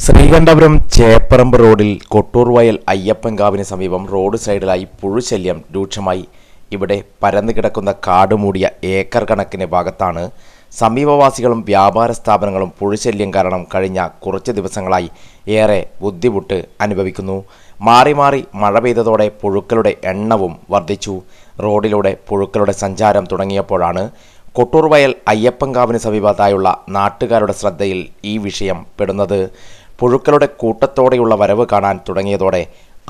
ശ്രീകണ്ഠപുരം ചേപ്പറമ്പ് റോഡിൽ കൊട്ടൂർവയൽ അയ്യപ്പൻകാവിന് സമീപം റോഡ് സൈഡിലായി പുഴുശല്യം രൂക്ഷമായി. ഇവിടെ പരന്നു കിടക്കുന്ന കാടുമൂടിയ ഏക്കർ കണക്കിന് ഭാഗത്താണ് സമീപവാസികളും വ്യാപാര സ്ഥാപനങ്ങളും പുഴുശല്യം കാരണം കഴിഞ്ഞ കുറച്ച് ദിവസങ്ങളായി ഏറെ ബുദ്ധിമുട്ട് അനുഭവിക്കുന്നു. മാറി മാറി മഴ പെയ്തതോടെ പുഴുക്കളുടെ എണ്ണവും വർദ്ധിച്ചു. റോഡിലൂടെ പുഴുക്കളുടെ സഞ്ചാരം തുടങ്ങിയപ്പോഴാണ് കൊട്ടൂർവയൽ അയ്യപ്പൻകാവിന് സമീപത്തായുള്ള നാട്ടുകാരുടെ ശ്രദ്ധയിൽ ഈ വിഷയം പെടുന്നത്. പുഴുക്കളുടെ കൂട്ടത്തോടെയുള്ള വരവ് കാണാൻ തുടങ്ങിയതോടെ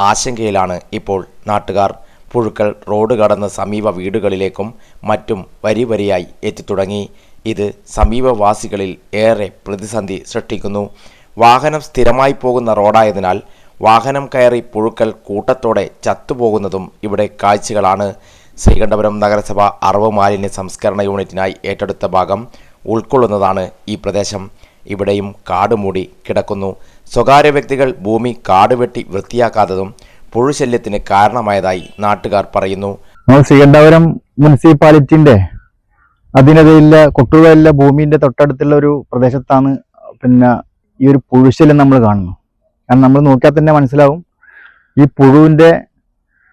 ആശങ്കയിലാണ് ഇപ്പോൾ നാട്ടുകാർ. പുഴുക്കൾ റോഡ് കടന്ന് സമീപ വീടുകളിലേക്കും മറ്റും വരിവരിയായി എത്തിത്തുടങ്ങി. ഇത് സമീപവാസികളിൽ ഏറെ പ്രതിസന്ധി സൃഷ്ടിക്കുന്നു. വാഹനം സ്ഥിരമായി പോകുന്ന റോഡായതിനാൽ വാഹനം കയറി പുഴുക്കൾ കൂട്ടത്തോടെ ചത്തുപോകുന്നതും ഇവിടെ കാഴ്ചകളാണ്. ശ്രീകണ്ഠപുരം നഗരസഭ അറവ് മാലിന്യ സംസ്കരണ യൂണിറ്റിനായി ഏറ്റെടുത്ത ഭാഗം ഉൾക്കൊള്ളുന്നതാണ് ഈ പ്രദേശം. ഇവിടെയും കാടുമൂടി കിടക്കുന്നു. സ്വകാര്യ വ്യക്തികൾ ഭൂമി കാടുവെട്ടി വൃത്തിയാക്കാത്തതും പുഴുശല്യത്തിന് കാരണമായതായി നാട്ടുകാർ പറയുന്നു. ശ്രീകണ്ഠപുരം മുനിസിപ്പാലിറ്റിന്റെ അതിനിടയിലെ കൊട്ടൂർവയലിലെ ഭൂമിന്റെ തൊട്ടടുത്തുള്ള ഒരു പ്രദേശത്താണ് ഈ ഒരു പുഴുശല്യം നമ്മൾ കാണുന്നു. കാരണം നമ്മൾ നോക്കിയാൽ തന്നെ മനസ്സിലാവും, ഈ പുഴുവിന്റെ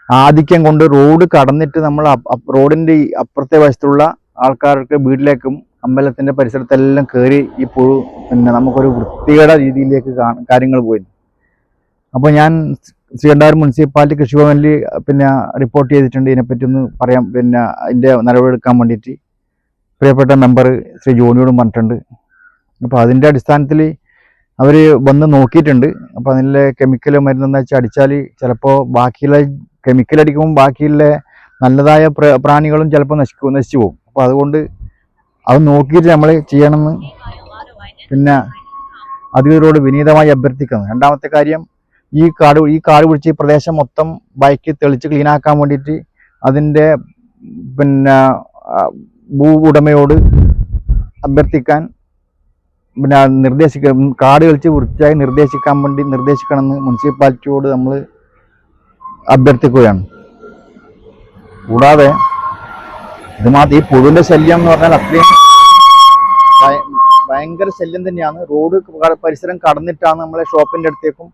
ആധിക്യം കൊണ്ട് റോഡ് കടന്നിട്ട് നമ്മൾ റോഡിന്റെ അപ്പുറത്തെ വശത്തുള്ള ആൾക്കാർക്ക് വീട്ടിലേക്കും അമ്പലത്തിന്റെ പരിസരത്തെല്ലാം കയറി ഈ പുഴു നമുക്കൊരു വൃത്തികേട രീതിയിലേക്ക് കാര്യങ്ങൾ പോയി. അപ്പോൾ ഞാൻ ശ്രീകണ്ഠപുരം മുനിസിപ്പാലിറ്റി കൃഷിഭവനിൽ റിപ്പോർട്ട് ചെയ്തിട്ടുണ്ട്. ഇതിനെപ്പറ്റി ഒന്ന് പറയാം, അതിൻ്റെ നടപടിയെടുക്കാൻ വേണ്ടിയിട്ട് പ്രിയപ്പെട്ട മെമ്പർ ശ്രീ ജോണിയോടും പറഞ്ഞിട്ടുണ്ട്. അപ്പോൾ അതിൻ്റെ അടിസ്ഥാനത്തിൽ അവർ വന്ന് നോക്കിയിട്ടുണ്ട്. അപ്പോൾ അതിലെ കെമിക്കൽ മരുന്നെന്ന് വെച്ചാൽ അടിച്ചാൽ ചിലപ്പോൾ ബാക്കിയുള്ള കെമിക്കൽ അടിക്കുമ്പോൾ ബാക്കിയുള്ള നല്ലതായ പ്രാണികളും ചിലപ്പോൾ നശിച്ചു പോകും. അപ്പോൾ അതുകൊണ്ട് അത് നോക്കിയിട്ട് നമ്മൾ ചെയ്യണമെന്ന് അധികൃതരോട് വിനീതമായി അഭ്യർത്ഥിക്കുന്നു. രണ്ടാമത്തെ കാര്യം, ഈ കാട് പിടിച്ച് ഈ പ്രദേശം മൊത്തം ബൈക്ക് തെളിച്ച് ക്ലീനാക്കാൻ വേണ്ടിയിട്ട് അതിൻ്റെ ഭൂ ഉടമയോട് അഭ്യർത്ഥിക്കാൻ കാട് കളിച്ച് വൃത്തിയായി നിർദ്ദേശിക്കണമെന്ന് മുനിസിപ്പാലിറ്റിയോട് നമ്മൾ അഭ്യർത്ഥിക്കുകയാണ്. കൂടാതെ ഇത് മാത്രം ഈ പുഴുവിന്റെ ശല്യം എന്ന് പറഞ്ഞാൽ അത്രയും ഭയങ്കര ശല്യം തന്നെയാണ്. റോഡ് പരിസരം കടന്നിട്ടാണ് നമ്മളെ ഷോപ്പിന്റെ അടുത്തേക്കും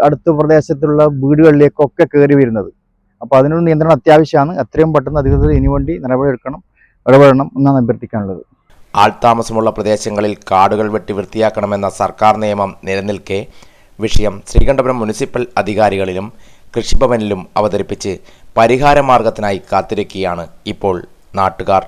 അടുത്ത പ്രദേശത്തുള്ള വീടുകളിലേക്കും ഒക്കെ കയറി വരുന്നത്. അപ്പോൾ അതിനൊരു നിയന്ത്രണം അത്യാവശ്യമാണ്. എത്രയും പെട്ടെന്ന് അധികൃതർ ഇതിനു വേണ്ടി ഇടപെടണം എന്നാണ് അഭ്യർത്ഥിക്കാനുള്ളത്. ആൾത്താമസമുള്ള പ്രദേശങ്ങളിൽ കാടുകൾ വെട്ടി വൃത്തിയാക്കണമെന്ന സർക്കാർ നിയമം നിലനിൽക്കെ വിഷയം ശ്രീകണ്ഠപുരം മുനിസിപ്പൽ അധികാരികളിലും കൃഷിഭവനിലും അവതരിപ്പിച്ച് പരിഹാരമാർഗത്തിനായി കാത്തിരിക്കുകയാണ് ഇപ്പോൾ നാട്ടുകാർ.